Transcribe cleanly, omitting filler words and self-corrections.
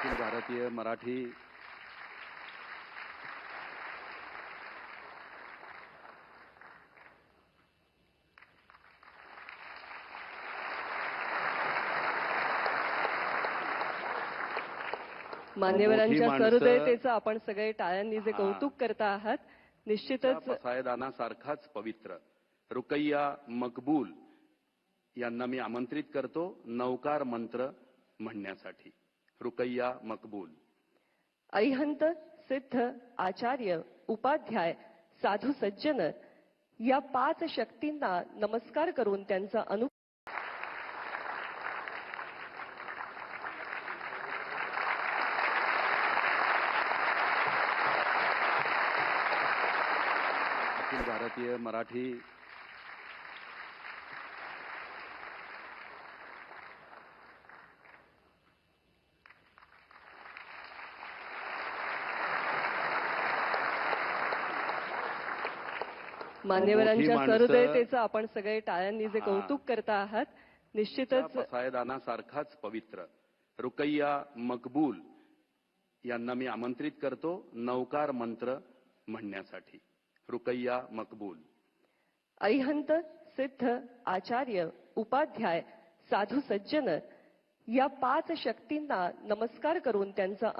अखिल भारतीय मराठी मान्यवरांच्या सहृदयतेचं आपण सगळे टाळ्यांनी जे कौतुक करता आहात, निश्चितच पसायदानासारखाच पवित्र रुकैया मकबूल यांना मी आमंत्रित करतो नवकार मंत्र म्हणण्यासाठी. रुकैया मकबूल. अरिहंत सिद्ध आचार्य उपाध्याय साधू सज्जन या 5 शक्तींना नमस्कार करून त्यांचा अखिल भारतीय मराठी मान्यवरांच्या सहृदयतेचं आपण सगळे टाळ्यांनी जे कौतुक करता आहात, निश्चितच पसायदानासारखाच पवित्र रुकैया मकबूल यांना मी आमंत्रित करतो नवकार मंत्र म्हणण्यासाठी. रुकैया मकबूल. अरिहंत सिद्ध आचार्य उपाध्याय साधू सज्जन या 5 शक्तींना नमस्कार करून त्यांचा